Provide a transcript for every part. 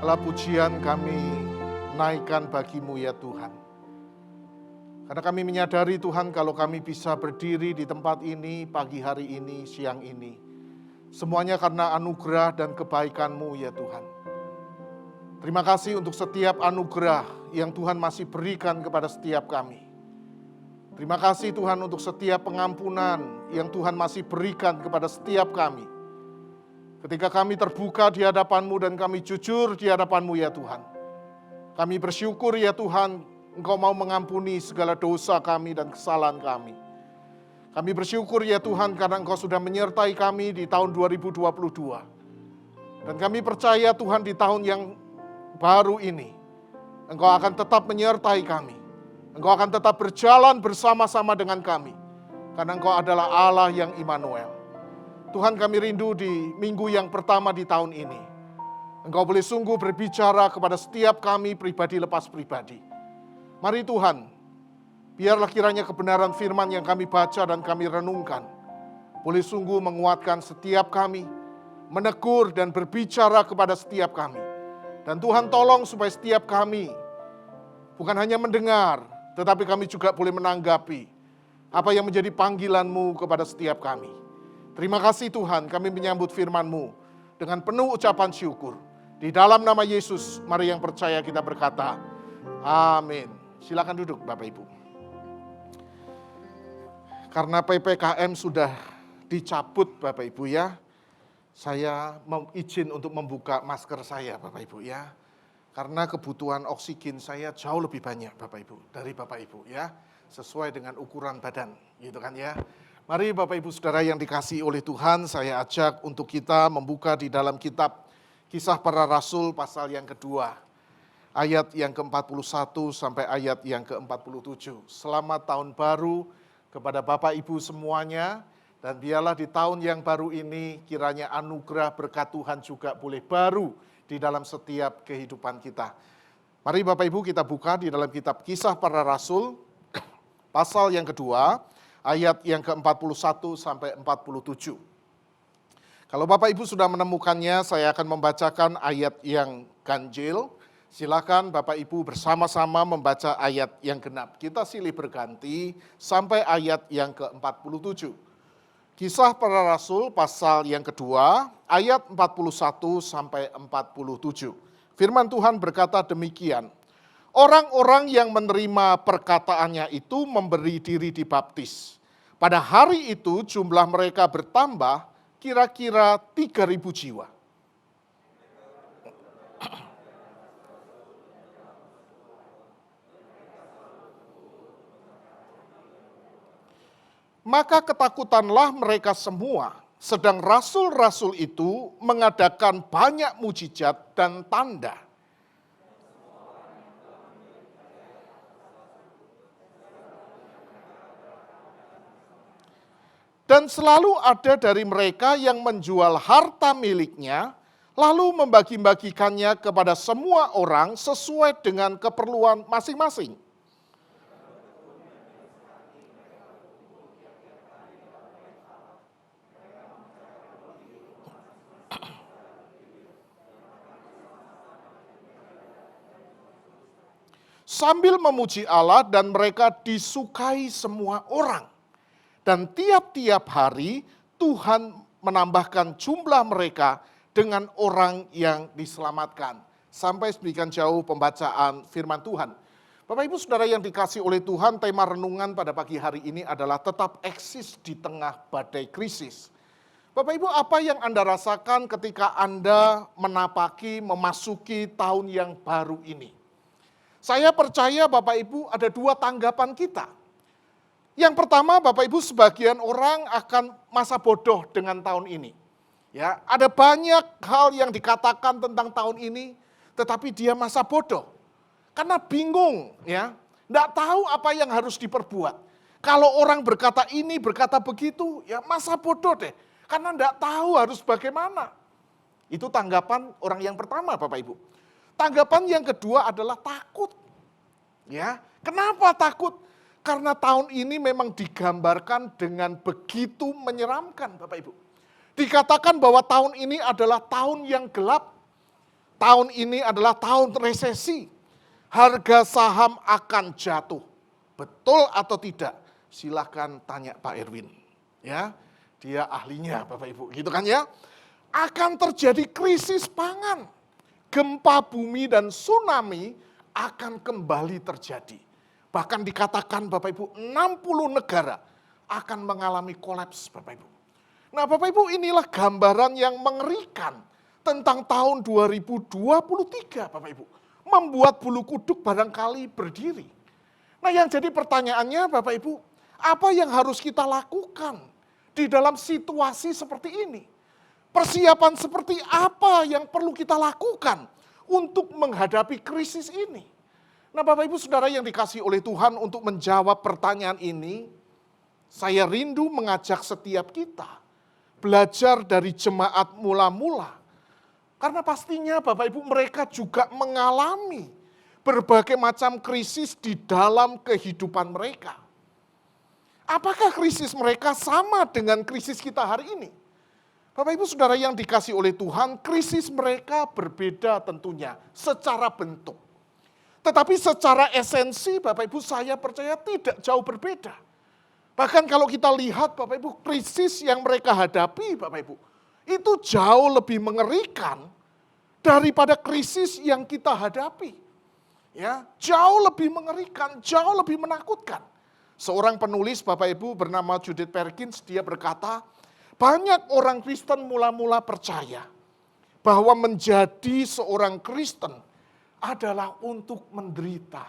Segala pujian kami naikkan bagi-Mu ya Tuhan. Karena kami menyadari Tuhan kalau kami bisa berdiri di tempat ini pagi hari ini, siang ini. Semuanya karena anugerah dan kebaikan-Mu ya Tuhan. Terima kasih untuk setiap anugerah yang Tuhan masih berikan kepada setiap kami. Terima kasih Tuhan untuk setiap pengampunan yang Tuhan masih berikan kepada setiap kami. Ketika kami terbuka di hadapan-Mu dan kami jujur di hadapan-Mu ya Tuhan. Kami bersyukur ya Tuhan, Engkau mau mengampuni segala dosa kami dan kesalahan kami. Kami bersyukur ya Tuhan karena Engkau sudah menyertai kami di tahun 2022. Dan kami percaya Tuhan di tahun yang baru ini, Engkau akan tetap menyertai kami. Engkau akan tetap berjalan bersama-sama dengan kami. Karena Engkau adalah Allah yang Immanuel. Tuhan, kami rindu di minggu yang pertama di tahun ini. Engkau boleh sungguh berbicara kepada setiap kami pribadi lepas pribadi. Mari Tuhan, biarlah kiranya kebenaran firman yang kami baca dan kami renungkan boleh sungguh menguatkan setiap kami, menegur dan berbicara kepada setiap kami. Dan Tuhan tolong supaya setiap kami bukan hanya mendengar, tetapi kami juga boleh menanggapi apa yang menjadi panggilan-Mu kepada setiap kami. Terima kasih Tuhan, kami menyambut firman-Mu dengan penuh ucapan syukur. Di dalam nama Yesus, mari yang percaya kita berkata, amin. Silakan duduk Bapak Ibu. Karena PPKM sudah dicabut Bapak Ibu ya, saya izin untuk membuka masker saya Bapak Ibu ya. Karena kebutuhan oksigen saya jauh lebih banyak Bapak Ibu, dari Bapak Ibu ya. Sesuai dengan ukuran badan gitu kan ya. Mari Bapak Ibu Saudara yang dikasihi oleh Tuhan, saya ajak untuk kita membuka di dalam kitab Kisah Para Rasul pasal yang kedua. Ayat yang ke-41 sampai ayat yang ke-47. Selamat tahun baru kepada Bapak Ibu semuanya. Dan biarlah di tahun yang baru ini kiranya anugerah berkat Tuhan juga boleh baru di dalam setiap kehidupan kita. Mari Bapak Ibu kita buka di dalam kitab Kisah Para Rasul pasal yang kedua. Ayat yang ke-41 sampai 47. Kalau Bapak Ibu sudah menemukannya, saya akan membacakan ayat yang ganjil. Silakan Bapak Ibu bersama-sama membaca ayat yang genap. Kita silih berganti sampai ayat yang ke-47. Kisah Para Rasul pasal yang kedua, ayat 41 sampai 47. Firman Tuhan berkata demikian. Orang-orang yang menerima perkataannya itu memberi diri dibaptis. Pada hari itu jumlah mereka bertambah kira-kira 3.000 jiwa. Maka ketakutanlah mereka semua, sedang rasul-rasul itu mengadakan banyak mujizat dan tanda. Dan selalu ada dari mereka yang menjual harta miliknya, lalu membagi-bagikannya kepada semua orang sesuai dengan keperluan masing-masing. Sambil memuji Allah dan mereka disukai semua orang. Dan tiap-tiap hari Tuhan menambahkan jumlah mereka dengan orang yang diselamatkan. Sampai sedemikian jauh pembacaan firman Tuhan. Bapak Ibu Saudara yang dikasihi oleh Tuhan, tema renungan pada pagi hari ini adalah tetap eksis di tengah badai krisis. Bapak Ibu, apa yang Anda rasakan ketika Anda memasuki tahun yang baru ini? Saya percaya Bapak Ibu ada dua tanggapan kita. Yang pertama, Bapak Ibu, sebagian orang akan masa bodoh dengan tahun ini. Ya, ada banyak hal yang dikatakan tentang tahun ini, tetapi dia masa bodoh. Karena bingung, ya, enggak tahu apa yang harus diperbuat. Kalau orang berkata ini, berkata begitu, ya masa bodoh deh. Karena enggak tahu harus bagaimana. Itu tanggapan orang yang pertama, Bapak Ibu. Tanggapan yang kedua adalah takut. Ya, kenapa takut? Karena tahun ini memang digambarkan dengan begitu menyeramkan Bapak Ibu. Dikatakan bahwa tahun ini adalah tahun yang gelap. tahun ini adalah tahun resesi. Harga saham akan jatuh. Betul atau tidak? Silahkan tanya Pak Erwin. Ya, dia ahlinya Bapak Ibu, gitu kan ya. Akan terjadi krisis pangan. Gempa bumi dan tsunami akan kembali terjadi. Bahkan dikatakan Bapak Ibu 60 negara akan mengalami kolaps Bapak Ibu. Nah Bapak Ibu, inilah gambaran yang mengerikan tentang tahun 2023 Bapak Ibu. Membuat bulu kuduk barangkali berdiri. Nah yang jadi pertanyaannya Bapak Ibu, apa yang harus kita lakukan di dalam situasi seperti ini? Persiapan seperti apa yang perlu kita lakukan untuk menghadapi krisis ini? Nah Bapak Ibu Saudara yang dikasihi oleh Tuhan, untuk menjawab pertanyaan ini, saya rindu mengajak setiap kita belajar dari jemaat mula-mula. Karena pastinya Bapak Ibu mereka juga mengalami berbagai macam krisis di dalam kehidupan mereka. Apakah krisis mereka sama dengan krisis kita hari ini? Bapak Ibu Saudara yang dikasihi oleh Tuhan, krisis mereka berbeda tentunya secara bentuk. Tetapi secara esensi Bapak Ibu saya percaya tidak jauh berbeda. Bahkan kalau kita lihat Bapak Ibu, krisis yang mereka hadapi Bapak Ibu, itu jauh lebih mengerikan daripada krisis yang kita hadapi. Ya, jauh lebih mengerikan, jauh lebih menakutkan. Seorang penulis Bapak Ibu bernama Judith Perkins, dia berkata, banyak orang Kristen mula-mula percaya bahwa menjadi seorang Kristen adalah untuk menderita.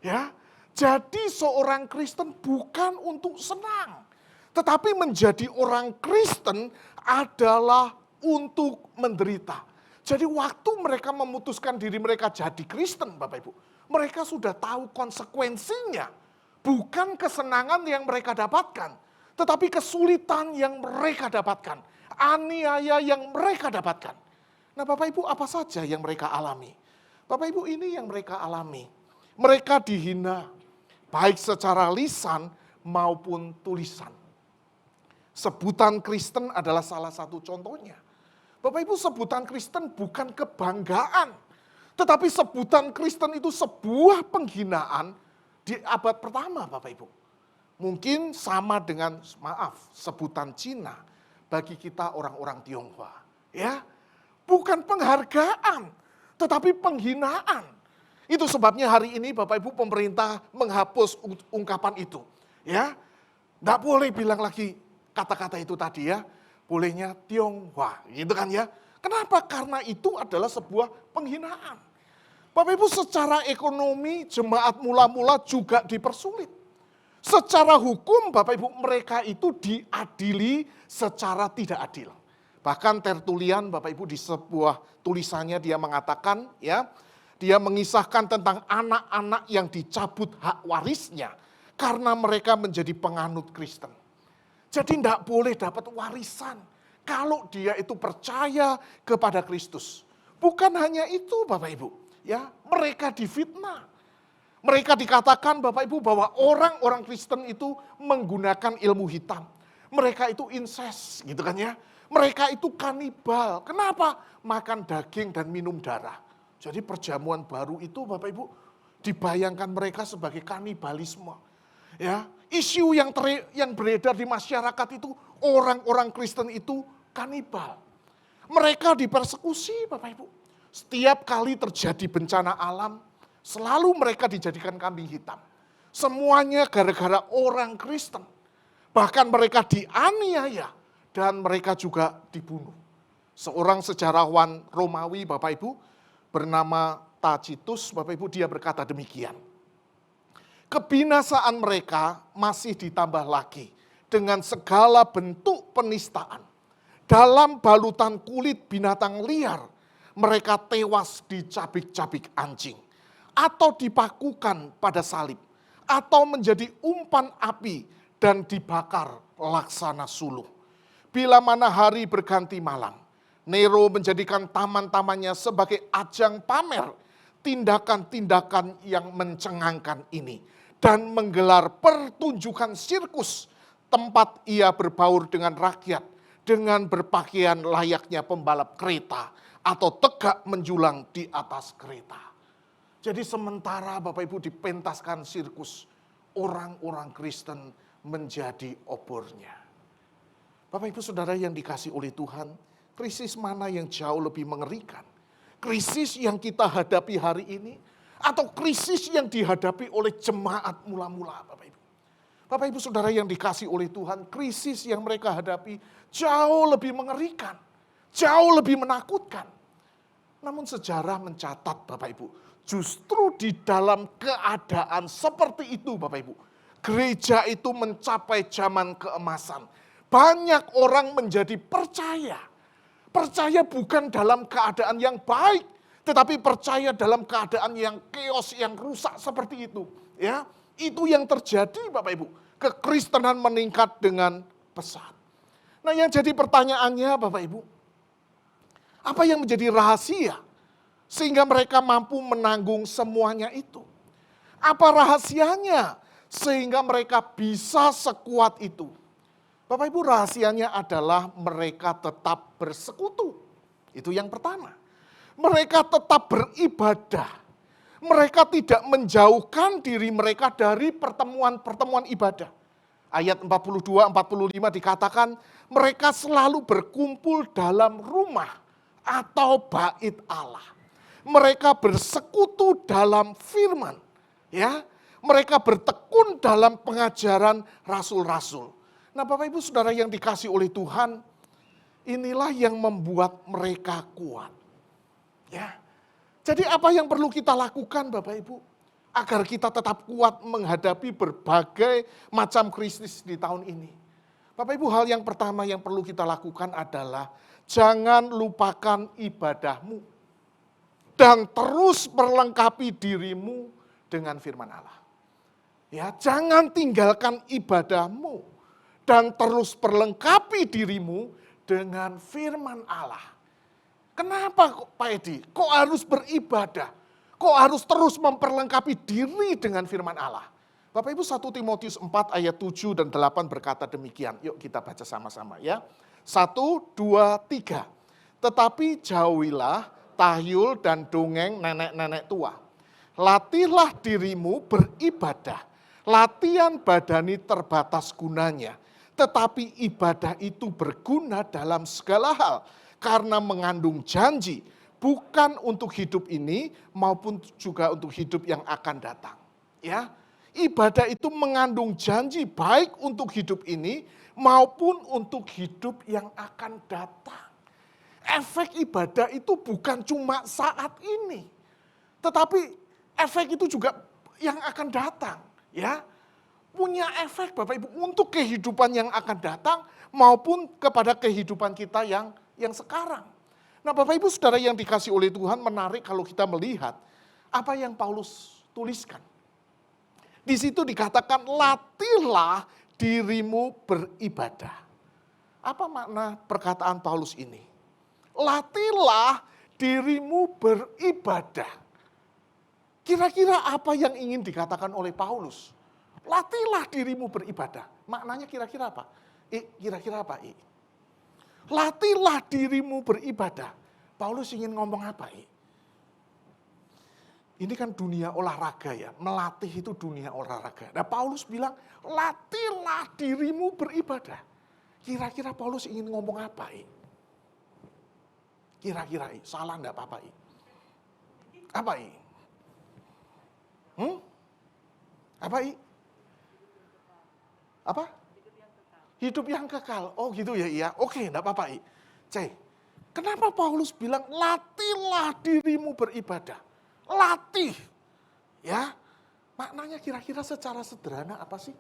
Ya, jadi seorang Kristen bukan untuk senang, tetapi menjadi orang Kristen adalah untuk menderita. Jadi waktu mereka memutuskan diri mereka jadi Kristen Bapak Ibu, mereka sudah tahu konsekuensinya. Bukan kesenangan yang mereka dapatkan, tetapi kesulitan yang mereka dapatkan, aniaya yang mereka dapatkan. Nah Bapak Ibu, apa saja yang mereka alami? Bapak Ibu, ini yang mereka alami. Mereka dihina, baik secara lisan maupun tulisan. Sebutan Kristen adalah salah satu contohnya. Bapak Ibu, sebutan Kristen bukan kebanggaan, tetapi sebutan Kristen itu sebuah penghinaan di abad pertama Bapak Ibu. Mungkin sama dengan, maaf, sebutan Cina bagi kita orang-orang Tionghoa. Ya, bukan penghargaan, tetapi penghinaan. Itu sebabnya hari ini Bapak Ibu pemerintah menghapus ungkapan itu. Ya, nggak boleh bilang lagi kata-kata itu tadi ya. Bolehnya Tionghoa, gitu kan ya. Kenapa? Karena itu adalah sebuah penghinaan. Bapak Ibu, secara ekonomi jemaat mula-mula juga dipersulit. Secara hukum Bapak Ibu mereka itu diadili secara tidak adil. Bahkan Tertullian Bapak Ibu di sebuah tulisannya dia mengatakan ya, dia mengisahkan tentang anak-anak yang dicabut hak warisnya karena mereka menjadi penganut Kristen. Jadi tidak boleh dapat warisan kalau dia itu percaya kepada Kristus. Bukan hanya itu Bapak Ibu, ya, mereka difitnah. Mereka dikatakan Bapak Ibu bahwa orang-orang Kristen itu menggunakan ilmu hitam. Mereka itu incest, gitu kan ya. Mereka itu kanibal. Kenapa? Makan daging dan minum darah. Jadi perjamuan baru itu Bapak Ibu dibayangkan mereka sebagai kanibalisme. Ya, isu yang beredar di masyarakat itu orang-orang Kristen itu kanibal. Mereka dipersekusi Bapak Ibu. Setiap kali terjadi bencana alam, selalu mereka dijadikan kambing hitam. Semuanya gara-gara orang Kristen. Bahkan mereka dianiaya dan mereka juga dibunuh. Seorang sejarawan Romawi Bapak Ibu bernama Tacitus Bapak Ibu, dia berkata demikian. Kebinasaan mereka masih ditambah lagi dengan segala bentuk penistaan. Dalam balutan kulit binatang liar, mereka tewas dicabik-cabik anjing, atau dipakukan pada salib, atau menjadi umpan api dan dibakar laksana suluh. Bila mana hari berganti malam, Nero menjadikan taman-tamannya sebagai ajang pamer tindakan-tindakan yang mencengangkan ini, dan menggelar pertunjukan sirkus, tempat ia berbaur dengan rakyat dengan berpakaian layaknya pembalap kereta atau tegak menjulang di atas kereta. Jadi sementara Bapak Ibu dipentaskan sirkus, orang-orang Kristen menjadi obornya. Bapak Ibu Saudara yang dikasih oleh Tuhan, krisis mana yang jauh lebih mengerikan? Krisis yang kita hadapi hari ini, atau krisis yang dihadapi oleh jemaat mula-mula Bapak Ibu? Bapak Ibu Saudara yang dikasih oleh Tuhan, krisis yang mereka hadapi jauh lebih mengerikan, jauh lebih menakutkan. Namun sejarah mencatat Bapak Ibu, justru di dalam keadaan seperti itu Bapak Ibu, gereja itu mencapai zaman keemasan. Banyak orang menjadi percaya. Percaya bukan dalam keadaan yang baik, tetapi percaya dalam keadaan yang chaos, yang rusak seperti itu. Ya, itu yang terjadi Bapak Ibu. Kekristenan meningkat dengan pesat. Nah, yang jadi pertanyaannya Bapak Ibu, apa yang menjadi rahasia sehingga mereka mampu menanggung semuanya itu? Apa rahasianya sehingga mereka bisa sekuat itu? Bapak Ibu, rahasianya adalah mereka tetap bersekutu. Itu yang pertama. Mereka tetap beribadah. Mereka tidak menjauhkan diri mereka dari pertemuan-pertemuan ibadah. Ayat 42-45 dikatakan mereka selalu berkumpul dalam rumah atau bait Allah. Mereka bersekutu dalam firman. Ya, mereka bertekun dalam pengajaran rasul-rasul. Nah Bapak Ibu Saudara yang dikasih oleh Tuhan, inilah yang membuat mereka kuat. Ya. Jadi apa yang perlu kita lakukan Bapak Ibu? Agar kita tetap kuat menghadapi berbagai macam krisis di tahun ini. Bapak Ibu, hal yang pertama yang perlu kita lakukan adalah jangan lupakan ibadahmu. Dan terus perlengkapi dirimu dengan firman Allah. Ya, jangan tinggalkan ibadahmu. Dan terus perlengkapi dirimu dengan firman Allah. Kenapa Pak Edi? Kok harus beribadah? Kok harus terus memperlengkapi diri dengan firman Allah? Bapak Ibu 1 Timotius 4 ayat 7 dan 8 berkata demikian. Yuk kita baca sama-sama ya. 1, 2, 3. Tetapi jauhilah tahyul dan dongeng nenek-nenek tua. Latihlah dirimu beribadah. Latihan badani terbatas gunanya. Tetapi ibadah itu berguna dalam segala hal. Karena mengandung janji, bukan untuk hidup ini maupun juga untuk hidup yang akan datang. Ya, ibadah itu mengandung janji baik untuk hidup ini maupun untuk hidup yang akan datang. Efek ibadah itu bukan cuma saat ini, tetapi efek itu juga yang akan datang. Ya, punya efek Bapak Ibu untuk kehidupan yang akan datang maupun kepada kehidupan kita yang sekarang. Nah Bapak Ibu Saudara yang dikasih oleh Tuhan, menarik kalau kita melihat apa yang Paulus tuliskan. Di situ dikatakan latihlah dirimu beribadah. Apa makna perkataan Paulus ini? Latihlah dirimu beribadah. Kira-kira apa yang ingin dikatakan oleh Paulus? Latihlah dirimu beribadah. Maknanya kira-kira apa? Kira-kira apa? Latihlah dirimu beribadah. Paulus ingin ngomong apa? Ini kan dunia olahraga ya. Melatih itu dunia olahraga. Nah Paulus bilang, latihlah dirimu beribadah. Kira-kira Paulus ingin ngomong apa? Kira-kira salah enggak apa-apa? Apa? Apa? Apa? Hidup yang kekal. Oh gitu ya, iya. Oke, enggak apa-apa. C. Kenapa Paulus bilang latihlah dirimu beribadah? Latih. Ya. Maknanya kira-kira secara sederhana apa sih?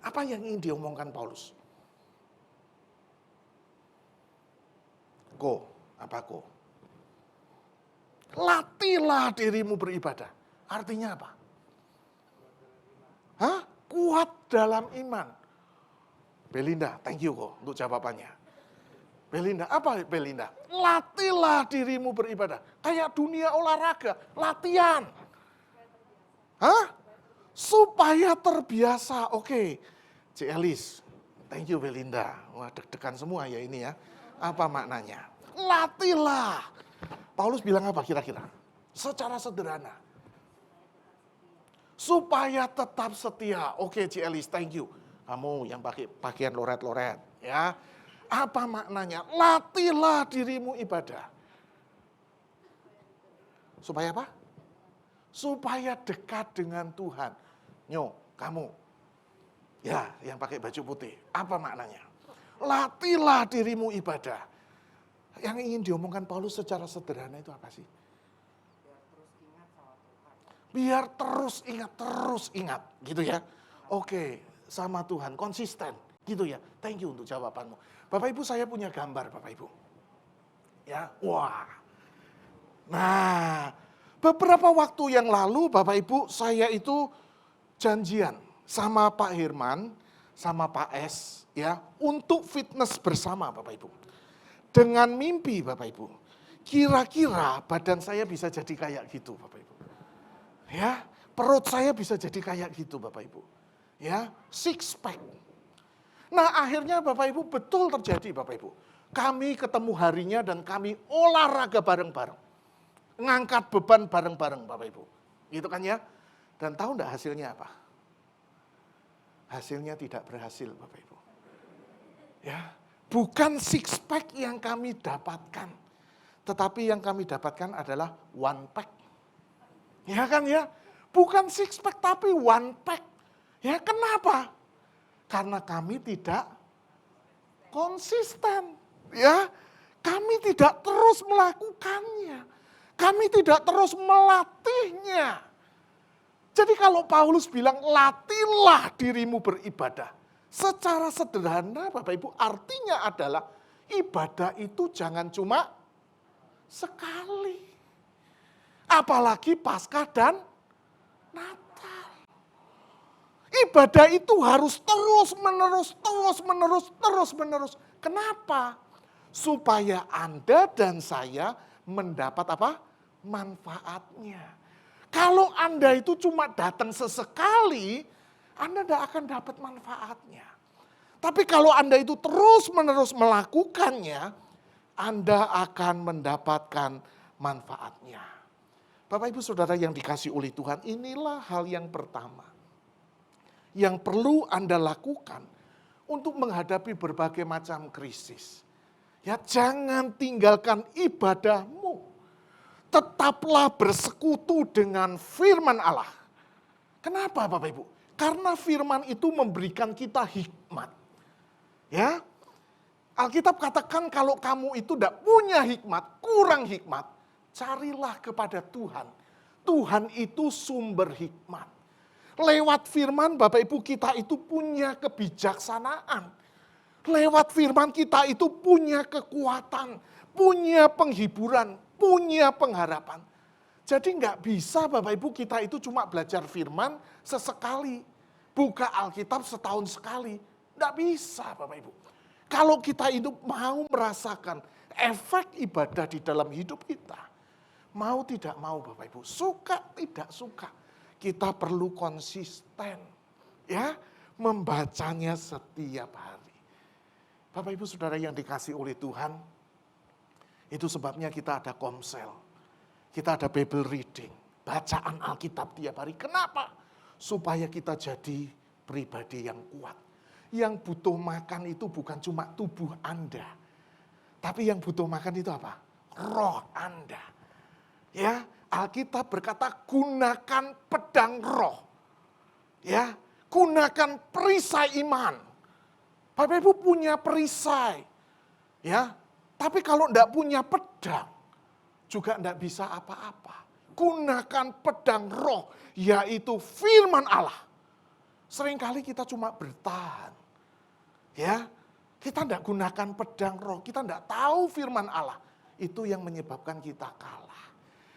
Apa yang ingin diomongkan Paulus? Apa? Latihlah dirimu beribadah. Artinya apa? Hah? Kuat dalam iman. Belinda, thank you kok untuk jawabannya. Belinda, apa Belinda? Latihlah dirimu beribadah. Kayak dunia olahraga, latihan. Hah? Supaya terbiasa. Oke. C. Elis, thank you Belinda. Wah deg-degan semua ya ini ya. Apa maknanya? Latihlah. Paulus bilang apa kira-kira? Secara sederhana. Supaya tetap setia. Oke, C. Elis, thank you. Kamu yang pakai pakaian loret-loret, ya. Apa maknanya? Latihlah dirimu ibadah. Supaya apa? Supaya dekat dengan Tuhan. Kamu. Ya, yang pakai baju putih. Apa maknanya? Latihlah dirimu ibadah. Yang ingin diomongkan Paulus secara sederhana itu apa sih? Biar terus ingat, gitu ya. Oke, sama Tuhan, konsisten, gitu ya. Thank you untuk jawabanmu. Bapak Ibu, saya punya gambar, Bapak Ibu. Ya, wah. Nah, beberapa waktu yang lalu, Bapak Ibu, saya itu janjian sama Pak Herman, sama Pak S, ya, untuk fitness bersama, Bapak Ibu. Dengan mimpi, Bapak Ibu, kira-kira badan saya bisa jadi kayak gitu, Bapak Ibu. Ya, perut saya bisa jadi kayak gitu, Bapak Ibu. Ya, six pack. Nah, akhirnya Bapak Ibu betul terjadi, Bapak Ibu. Kami ketemu harinya dan kami olahraga bareng-bareng. Ngangkat beban bareng-bareng, Bapak Ibu. Gitu kan ya? Dan tahu enggak hasilnya apa? Hasilnya tidak berhasil, Bapak Ibu. Ya, bukan six pack yang kami dapatkan. Tetapi yang kami dapatkan adalah one pack. Ya kan ya? Bukan six pack tapi one pack. Ya, kenapa? Karena kami tidak konsisten. Ya, kami tidak terus melakukannya. Kami tidak terus melatihnya. Jadi kalau Paulus bilang latihlah dirimu beribadah. Secara sederhana Bapak Ibu artinya adalah ibadah itu jangan cuma sekali. Apalagi Paskah dan Natal. Ibadah itu harus terus menerus. Kenapa? Supaya Anda dan saya mendapat apa? Manfaatnya. Kalau Anda itu cuma datang sesekali, Anda tidak akan dapat manfaatnya. Tapi kalau Anda itu terus-menerus melakukannya, Anda akan mendapatkan manfaatnya. Bapak Ibu Saudara yang dikasihi oleh Tuhan, inilah hal yang pertama yang perlu Anda lakukan untuk menghadapi berbagai macam krisis. Ya, jangan tinggalkan ibadahmu. Tetaplah bersekutu dengan firman Allah. Kenapa Bapak Ibu? Karena firman itu memberikan kita hikmat. Ya, Alkitab katakan kalau kamu itu tidak punya hikmat, kurang hikmat, carilah kepada Tuhan. Tuhan itu sumber hikmat. Lewat firman Bapak Ibu kita itu punya kebijaksanaan. Lewat firman kita itu punya kekuatan, punya penghiburan, punya pengharapan. Jadi nggak bisa Bapak Ibu kita itu cuma belajar firman sesekali. Buka Alkitab setahun sekali. Nggak bisa Bapak Ibu. Kalau kita itu mau merasakan efek ibadah di dalam hidup kita. Mau tidak mau Bapak Ibu, suka tidak suka. Kita perlu konsisten. Ya, membacanya setiap hari. Bapak Ibu Saudara yang dikasihi oleh Tuhan, itu sebabnya kita ada komsel. Kita ada Bible reading, bacaan Alkitab tiap hari. Kenapa? Supaya kita jadi pribadi yang kuat. Yang butuh makan itu bukan cuma tubuh Anda. Tapi yang butuh makan itu apa? Roh Anda. Ya, Alkitab berkata gunakan pedang roh. Ya, gunakan perisai iman. Bapak Ibu punya perisai. Ya, tapi kalau enggak punya pedang, juga enggak bisa apa-apa. Gunakan pedang roh, yaitu firman Allah. Seringkali kita cuma bertahan. Ya, kita enggak gunakan pedang roh, kita enggak tahu firman Allah. Itu yang menyebabkan kita kalah.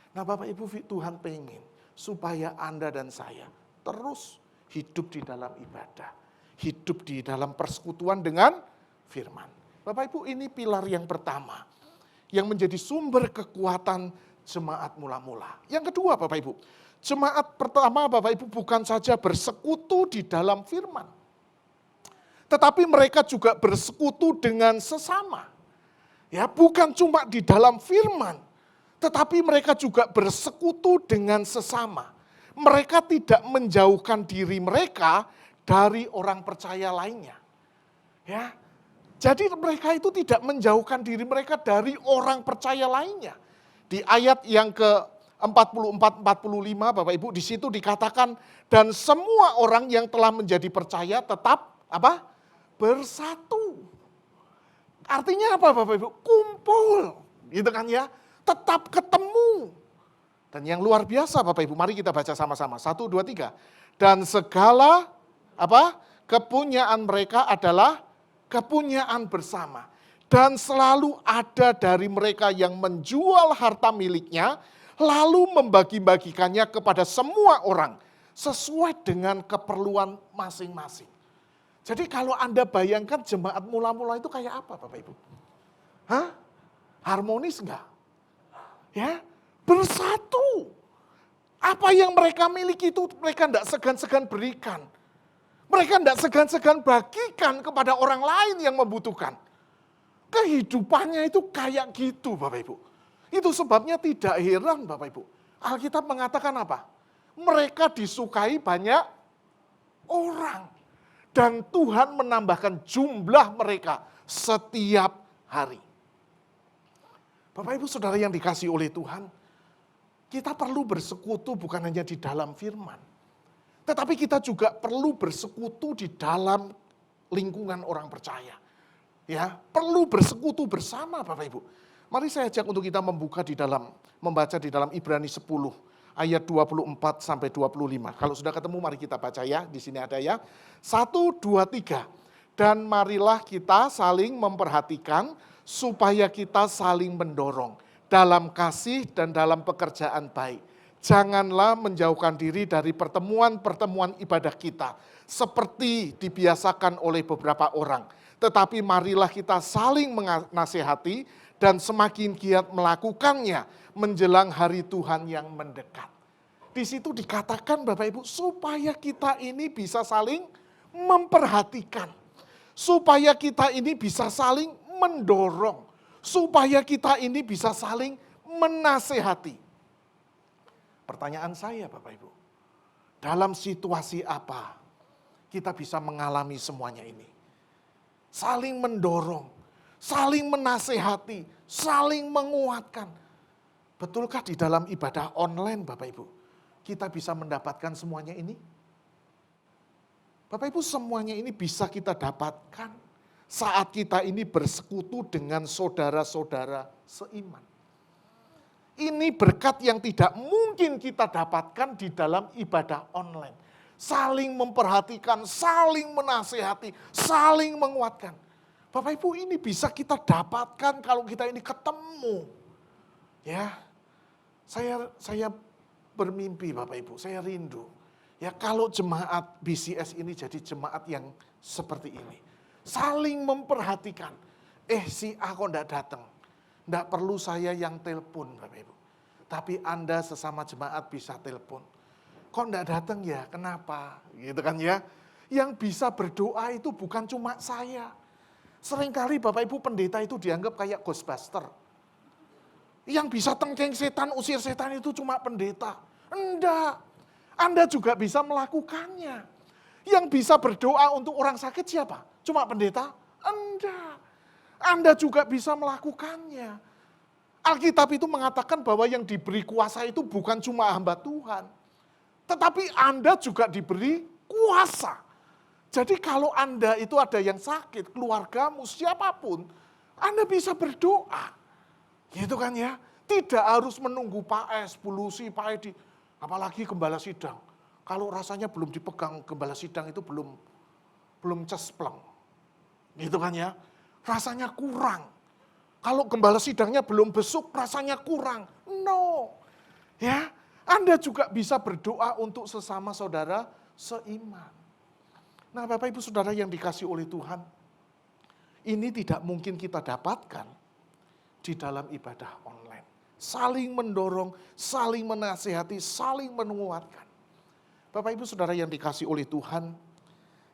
Nah Bapak Ibu, Tuhan pengen supaya Anda dan saya terus hidup di dalam ibadah. Hidup di dalam persekutuan dengan firman. Bapak Ibu, ini pilar yang pertama. Yang menjadi sumber kekuatan jemaat mula-mula. Yang kedua Bapak Ibu, jemaat pertama Bapak Ibu bukan saja bersekutu di dalam firman. Tetapi mereka juga bersekutu dengan sesama. Ya, bukan cuma di dalam firman, tetapi mereka juga bersekutu dengan sesama. Mereka tidak menjauhkan diri mereka dari orang percaya lainnya. Ya. Jadi mereka itu tidak menjauhkan diri mereka dari orang percaya lainnya. Di ayat yang ke-44-45 Bapak Ibu, di situ dikatakan, dan semua orang yang telah menjadi percaya tetap apa? Bersatu. Artinya apa Bapak Ibu? Kumpul, gitu kan ya. Tetap ketemu. Dan yang luar biasa Bapak Ibu, mari kita baca sama-sama. 1, 2, 3. Dan segala apa? Kepunyaan mereka adalah kepunyaan bersama. Dan selalu ada dari mereka yang menjual harta miliknya, lalu membagi-bagikannya kepada semua orang, sesuai dengan keperluan masing-masing. Jadi kalau Anda bayangkan jemaat mula-mula itu kayak apa Bapak Ibu? Hah? Harmonis enggak? Ya, bersatu. Apa yang mereka miliki itu mereka enggak segan-segan berikan. Mereka enggak segan-segan bagikan kepada orang lain yang membutuhkan. Kehidupannya itu kayak gitu Bapak Ibu. Itu sebabnya tidak heran Bapak Ibu. Alkitab mengatakan apa? Mereka disukai banyak orang. Dan Tuhan menambahkan jumlah mereka setiap hari. Bapak Ibu Saudara yang dikasihi oleh Tuhan, kita perlu bersekutu bukan hanya di dalam firman. Tetapi kita juga perlu bersekutu di dalam lingkungan orang percaya. Ya, perlu bersekutu bersama Bapak Ibu. Mari saya ajak untuk kita membuka membaca di dalam Ibrani 10 ayat 24 sampai 25. Kalau sudah ketemu mari kita baca ya, di sini ada ya. 1, 2, 3. Dan marilah kita saling memperhatikan supaya kita saling mendorong dalam kasih dan dalam pekerjaan baik. Janganlah menjauhkan diri dari pertemuan-pertemuan ibadah kita seperti dibiasakan oleh beberapa orang. Tetapi marilah kita saling menasihati dan semakin giat melakukannya menjelang hari Tuhan yang mendekat. Di situ dikatakan Bapak Ibu, supaya kita ini bisa saling memperhatikan. Supaya kita ini bisa saling mendorong. Supaya kita ini bisa saling menasehati. Pertanyaan saya Bapak Ibu, dalam situasi apa kita bisa mengalami semuanya ini? Saling mendorong, saling menasehati, saling menguatkan. Betulkah di dalam ibadah online Bapak Ibu, kita bisa mendapatkan semuanya ini? Bapak Ibu, semuanya ini bisa kita dapatkan saat kita ini bersekutu dengan saudara-saudara seiman. Ini berkat yang tidak mungkin kita dapatkan di dalam ibadah online. Saling memperhatikan, saling menasehati, saling menguatkan. Bapak Ibu, ini bisa kita dapatkan kalau kita ini ketemu. Ya, saya bermimpi Bapak Ibu, saya rindu. Ya kalau jemaat BCS ini jadi jemaat yang seperti ini. Saling memperhatikan. Si A kok enggak datang? Enggak perlu saya yang telepon Bapak Ibu. Tapi Anda sesama jemaat bisa telepon. Kok enggak datang ya? Kenapa? Gitu kan ya. Yang bisa berdoa itu bukan cuma saya. Seringkali Bapak Ibu pendeta itu dianggap kayak Ghostbuster. Yang bisa tengking setan, usir setan itu cuma pendeta. Enggak. Anda juga bisa melakukannya. Yang bisa berdoa untuk orang sakit siapa? Cuma pendeta? Enggak. Anda juga bisa melakukannya. Alkitab itu mengatakan bahwa yang diberi kuasa itu bukan cuma hamba Tuhan. Tetapi Anda juga diberi kuasa. Jadi kalau Anda itu ada yang sakit, keluargamu, siapapun, Anda bisa berdoa. Gitu kan ya. Tidak harus menunggu Pak S, Bu Lucy, Pak Edi, apalagi gembala sidang. Kalau rasanya belum dipegang gembala sidang itu belum cespleng. Gitu kan ya. Rasanya kurang. Kalau gembala sidangnya belum besuk, rasanya kurang. No. Ya, Anda juga bisa berdoa untuk sesama saudara seiman. Nah, Bapak Ibu Saudara yang dikasihi oleh Tuhan, ini tidak mungkin kita dapatkan di dalam ibadah online. Saling mendorong, saling menasihati, saling menguatkan. Bapak Ibu Saudara yang dikasihi oleh Tuhan,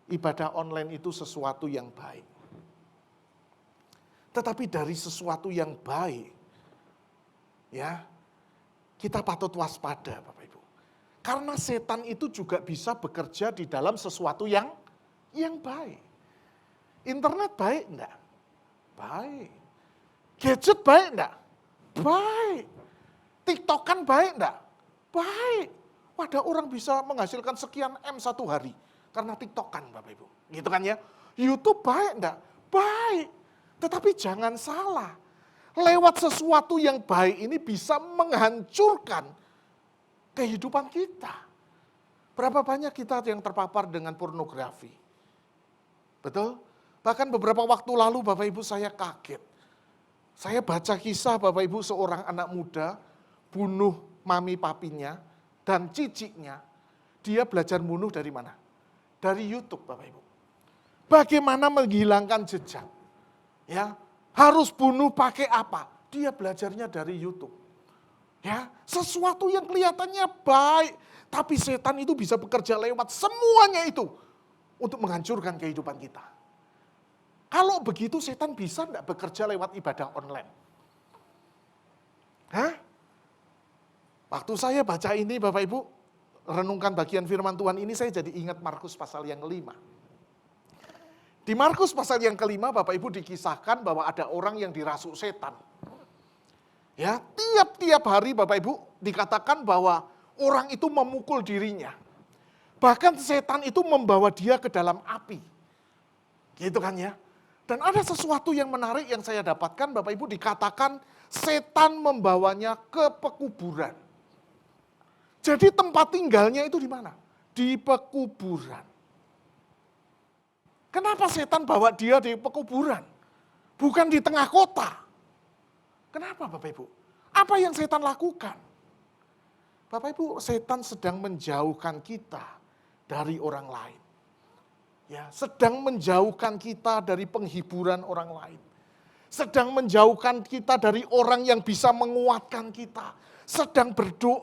ibadah online itu sesuatu yang baik. tetapi dari sesuatu yang baik. Ya, kita patut waspada Bapak Ibu. Karena setan itu juga bisa bekerja di dalam sesuatu yang baik. Internet baik enggak? Baik. Gadget baik enggak? Baik. TikTokan baik enggak? Baik. Ada orang bisa menghasilkan sekian M satu hari karena TikTokan Bapak Ibu. Gitu kan ya? YouTube baik enggak? Baik. Tetapi jangan salah. Lewat sesuatu yang baik ini bisa menghancurkan kehidupan kita. Berapa banyak kita yang terpapar dengan pornografi? Betul? Bahkan beberapa waktu lalu Bapak Ibu saya kaget. Saya baca kisah Bapak Ibu seorang anak muda bunuh mami papinya dan ciciknya. Dia belajar bunuh dari mana? Dari YouTube Bapak Ibu. Bagaimana menghilangkan jejak? Ya, harus bunuh pakai apa? Dia belajarnya dari YouTube. Ya, sesuatu yang kelihatannya baik, tapi setan itu bisa bekerja lewat semuanya itu untuk menghancurkan kehidupan kita. Kalau begitu setan bisa enggak bekerja lewat ibadah online? Hah? Waktu saya baca ini Bapak Ibu, renungkan bagian firman Tuhan ini, saya jadi ingat Markus pasal yang 5. Di Markus pasal yang kelima, Bapak Ibu dikisahkan bahwa ada orang yang dirasuk setan. Ya, tiap-tiap hari Bapak Ibu dikatakan bahwa orang itu memukul dirinya. Bahkan setan itu membawa dia ke dalam api. Gitu kan ya. Dan ada sesuatu yang menarik yang saya dapatkan, Bapak Ibu dikatakan setan membawanya ke pekuburan. Jadi tempat tinggalnya itu di mana? Di pekuburan. Kenapa setan bawa dia di pekuburan? Bukan di tengah kota. Kenapa Bapak Ibu? Apa yang setan lakukan? Bapak Ibu, setan sedang menjauhkan kita dari orang lain. Ya, sedang menjauhkan kita dari penghiburan orang lain. Sedang menjauhkan kita dari orang yang bisa menguatkan kita. Sedang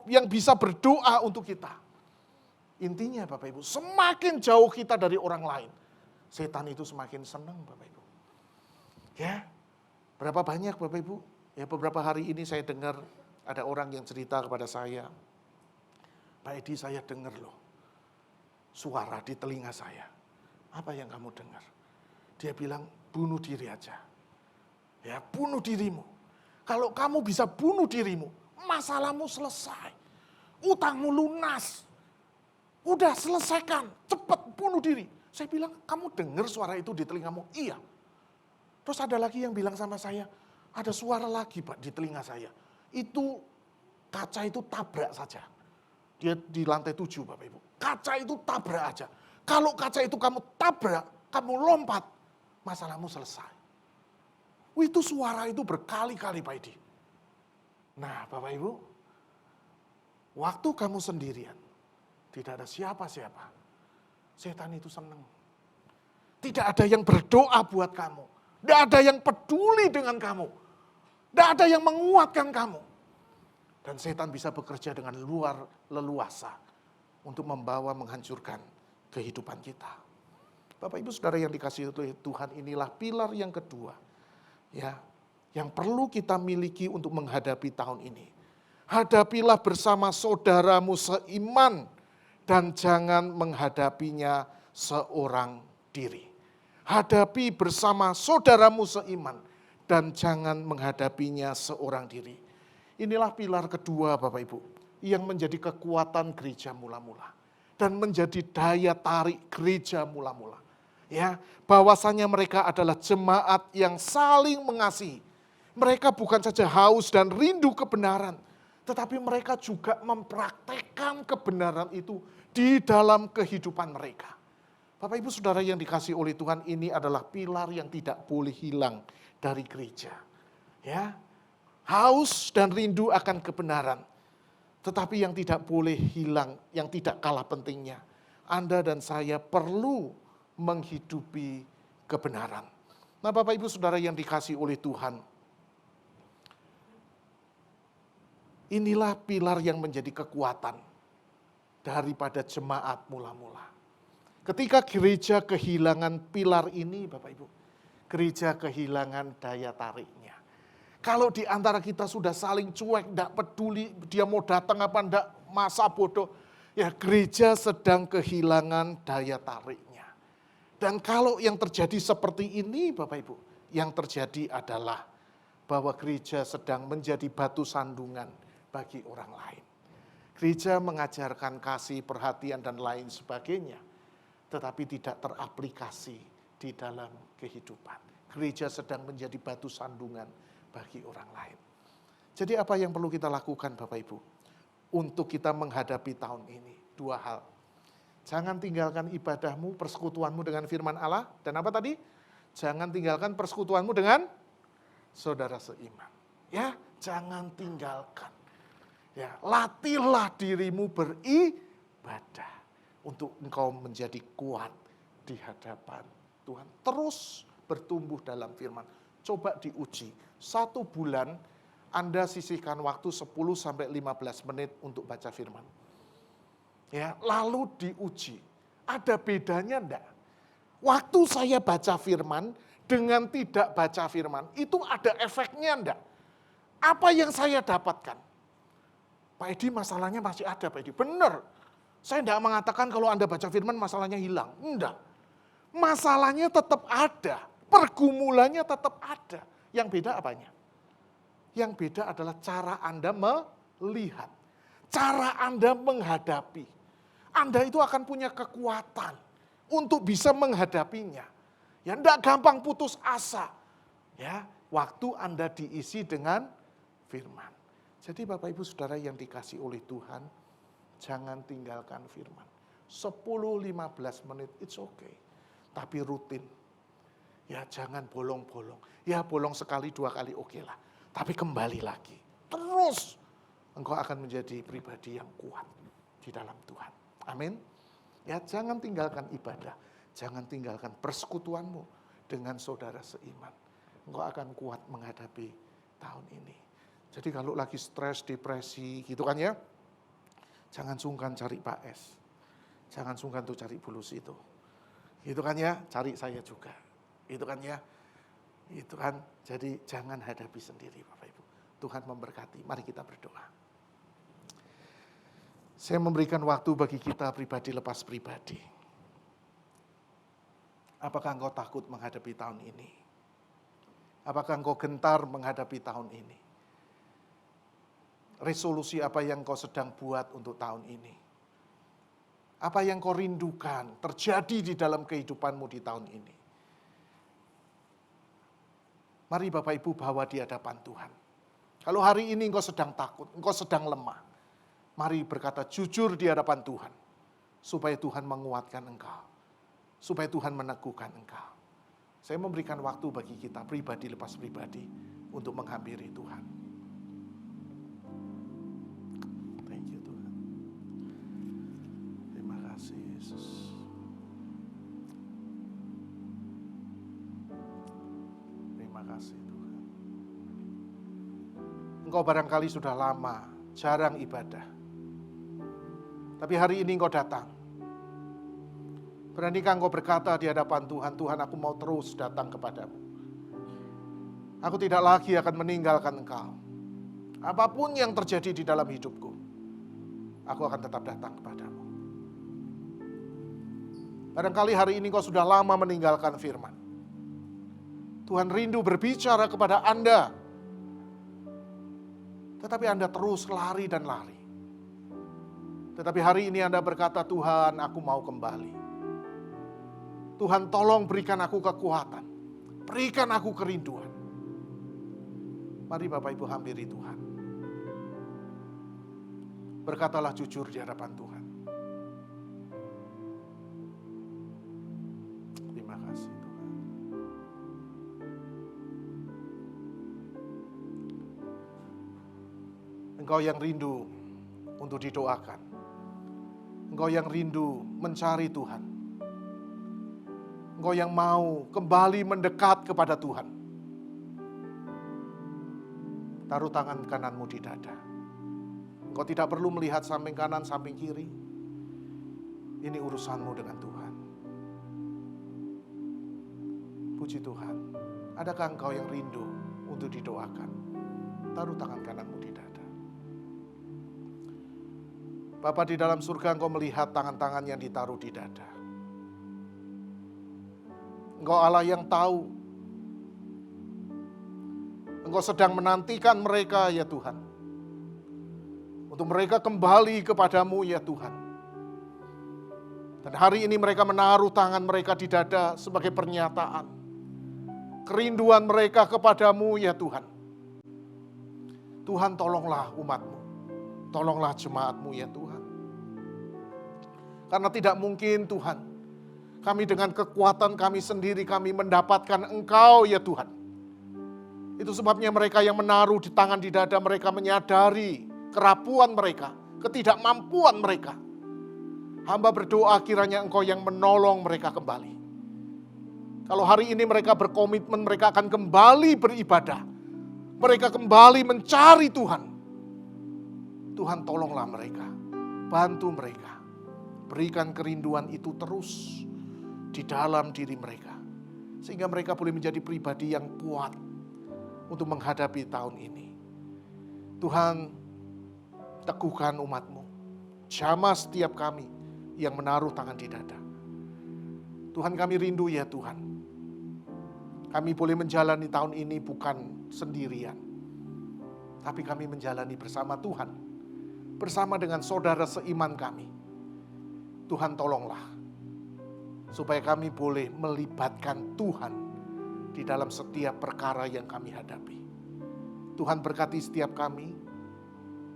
yang bisa berdoa untuk kita. Intinya Bapak Ibu, semakin jauh kita dari orang lain, setan itu semakin senang Bapak Ibu. Ya, berapa banyak Bapak Ibu? Ya, beberapa hari ini saya dengar ada orang yang cerita kepada saya, Pak Edi, saya dengar loh suara di telinga saya. Apa yang kamu dengar? Dia bilang, bunuh diri aja. Ya, bunuh dirimu. Kalau kamu bisa bunuh dirimu, masalahmu selesai. Utangmu lunas. Udah selesaikan, cepat bunuh diri. Saya bilang, kamu dengar suara itu di telingamu? Iya. Terus ada lagi yang bilang sama saya, ada suara lagi Pak di telinga saya. Itu kaca itu tabrak saja. Dia di lantai 7 Bapak Ibu. Kaca itu tabrak aja. Kalau kaca itu kamu tabrak, kamu lompat, masalahmu selesai. Itu suara itu berkali-kali Pak Edi. Nah Bapak Ibu, waktu kamu sendirian, tidak ada siapa-siapa, setan itu senang. Tidak ada yang berdoa buat kamu. Tidak ada yang peduli dengan kamu. Tidak ada yang menguatkan kamu. Dan setan bisa bekerja dengan luar leluasa untuk menghancurkan kehidupan kita. Bapak Ibu Saudara yang dikasihi oleh Tuhan, inilah pilar yang kedua. Ya, yang perlu kita miliki untuk menghadapi tahun ini. Hadapilah bersama saudaramu seiman dan jangan menghadapinya seorang diri. Hadapi bersama saudaramu seiman dan jangan menghadapinya seorang diri. Inilah pilar kedua Bapak Ibu yang menjadi kekuatan gereja mula-mula dan menjadi daya tarik gereja mula-mula. Ya, bahwasanya mereka adalah jemaat yang saling mengasihi. Mereka bukan saja haus dan rindu kebenaran, tetapi mereka juga mempraktekkan kebenaran itu di dalam kehidupan mereka. Bapak Ibu Saudara yang dikasihi oleh Tuhan, ini adalah pilar yang tidak boleh hilang dari gereja. Ya, haus dan rindu akan kebenaran. Tetapi yang tidak boleh hilang, yang tidak kalah pentingnya, Anda dan saya perlu menghidupi kebenaran. Nah Bapak Ibu Saudara yang dikasihi oleh Tuhan, inilah pilar yang menjadi kekuatan daripada jemaat mula-mula. Ketika gereja kehilangan pilar ini Bapak Ibu, gereja kehilangan daya tariknya. Kalau di antara kita sudah saling cuek, tidak peduli dia mau datang apa enggak, masa bodoh, ya gereja sedang kehilangan daya tariknya. Dan kalau yang terjadi seperti ini Bapak Ibu, yang terjadi adalah bahwa gereja sedang menjadi batu sandungan bagi orang lain. Gereja mengajarkan kasih, perhatian, dan lain sebagainya, tetapi tidak teraplikasi di dalam kehidupan. Gereja sedang menjadi batu sandungan bagi orang lain. Jadi apa yang perlu kita lakukan Bapak Ibu? Untuk kita menghadapi tahun ini, 2 hal. Jangan tinggalkan ibadahmu, persekutuanmu dengan firman Allah. Dan apa tadi? Jangan tinggalkan persekutuanmu dengan saudara seiman. Ya, jangan tinggalkan. Ya, latihlah dirimu beribadah untuk engkau menjadi kuat di hadapan Tuhan. Terus bertumbuh dalam firman. Coba diuji. 1 bulan Anda sisihkan waktu 10-15 menit untuk baca firman. Ya, lalu diuji. Ada bedanya enggak? Waktu saya baca firman dengan tidak baca firman, itu ada efeknya enggak? Apa yang saya dapatkan? Pak Edi, masalahnya masih ada Pak Edi. Benar. Saya enggak mengatakan kalau Anda baca firman masalahnya hilang. Enggak. Masalahnya tetap ada. Pergumulannya tetap ada. Yang beda apanya? Yang beda adalah cara Anda melihat. Cara Anda menghadapi. Anda itu akan punya kekuatan untuk bisa menghadapinya. Ya, enggak gampang putus asa. Ya, waktu Anda diisi dengan firman. Jadi Bapak Ibu Saudara yang dikasih oleh Tuhan, jangan tinggalkan firman. 10-15 menit, it's okay. Tapi rutin. Ya jangan bolong-bolong. Ya bolong sekali 2 kali oke lah. Tapi kembali lagi. Terus engkau akan menjadi pribadi yang kuat di dalam Tuhan. Amin. Ya jangan tinggalkan ibadah. Jangan tinggalkan persekutuanmu dengan saudara seiman. Engkau akan kuat menghadapi tahun ini. Jadi kalau lagi stres, depresi gitu kan ya. Jangan sungkan cari Pak S. Jangan sungkan tuh cari bulus itu. Gitu kan ya, cari saya juga. Itu kan ya, itu kan. Jadi jangan hadapi sendiri Bapak Ibu. Tuhan memberkati. Mari kita berdoa. Saya memberikan waktu bagi kita pribadi lepas pribadi. Apakah engkau takut menghadapi tahun ini? Apakah engkau gentar menghadapi tahun ini? Resolusi apa yang engkau sedang buat untuk tahun ini? Apa yang kau rindukan terjadi di dalam kehidupanmu di tahun ini? Mari Bapak Ibu bawa di hadapan Tuhan. Kalau hari ini engkau sedang takut, engkau sedang lemah, mari berkata jujur di hadapan Tuhan. Supaya Tuhan menguatkan engkau. Supaya Tuhan meneguhkan engkau. Saya memberikan waktu bagi kita pribadi lepas pribadi untuk menghampiri Tuhan. Thank you Tuhan. Terima kasih Yesus. Terima kasih Tuhan. Engkau barangkali sudah lama, jarang ibadah. Tapi hari ini engkau datang. Beranikah engkau berkata di hadapan Tuhan, Tuhan aku mau terus datang kepadamu. Aku tidak lagi akan meninggalkan engkau. Apapun yang terjadi di dalam hidupku, aku akan tetap datang kepadamu. Barangkali hari ini engkau sudah lama meninggalkan firman. Tuhan rindu berbicara kepada Anda. Tetapi Anda terus lari dan lari. Tetapi hari ini Anda berkata, Tuhan aku mau kembali. Tuhan tolong berikan aku kekuatan. Berikan aku kerinduan. Mari Bapak Ibu hampiri Tuhan. Berkatalah jujur di hadapan Tuhan. Terima kasih Tuhan. Engkau yang rindu untuk didoakan. Engkau yang rindu mencari Tuhan. Engkau yang mau kembali mendekat kepada Tuhan. Taruh tangan kananmu di dada. Engkau tidak perlu melihat samping kanan, samping kiri. Ini urusanmu dengan Tuhan. Puji Tuhan. Adakah engkau yang rindu untuk didoakan? Taruh tangan kananmu di dada. Bapa di dalam surga, engkau melihat tangan-tangan yang ditaruh di dada. Engkau Allah yang tahu. Engkau sedang menantikan mereka ya Tuhan. Untuk mereka kembali kepadamu ya Tuhan. Dan hari ini mereka menaruh tangan mereka di dada sebagai pernyataan kerinduan mereka kepadamu ya Tuhan. Tuhan, tolonglah umat-Mu. Tolonglah jemaat-Mu ya Tuhan. Karena tidak mungkin Tuhan, kami dengan kekuatan kami sendiri kami mendapatkan Engkau ya Tuhan. Itu sebabnya mereka yang menaruh di tangan di dada mereka menyadari kerapuan mereka, ketidakmampuan mereka. Hamba berdoa kiranya Engkau yang menolong mereka kembali. Kalau hari ini mereka berkomitmen mereka akan kembali beribadah. Mereka kembali mencari Tuhan. Tuhan, tolonglah mereka. Bantu mereka. Berikan kerinduan itu terus di dalam diri mereka. Sehingga mereka boleh menjadi pribadi yang kuat untuk menghadapi tahun ini. Tuhan, teguhkan umat-Mu. Jamah setiap kami yang menaruh tangan di dada. Tuhan, kami rindu ya Tuhan. Kami boleh menjalani tahun ini bukan sendirian. Tapi kami menjalani bersama Tuhan. Bersama dengan saudara seiman kami. Tuhan, tolonglah. Supaya kami boleh melibatkan Tuhan di dalam setiap perkara yang kami hadapi. Tuhan, berkati setiap kami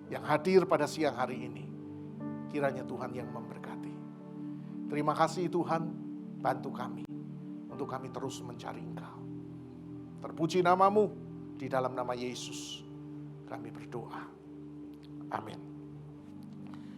yang hadir pada siang hari ini. Kiranya Tuhan yang memberkati. Terima kasih Tuhan, bantu kami untuk kami terus mencari Engkau. Terpuji nama-Mu, di dalam nama Yesus kami berdoa. Amin.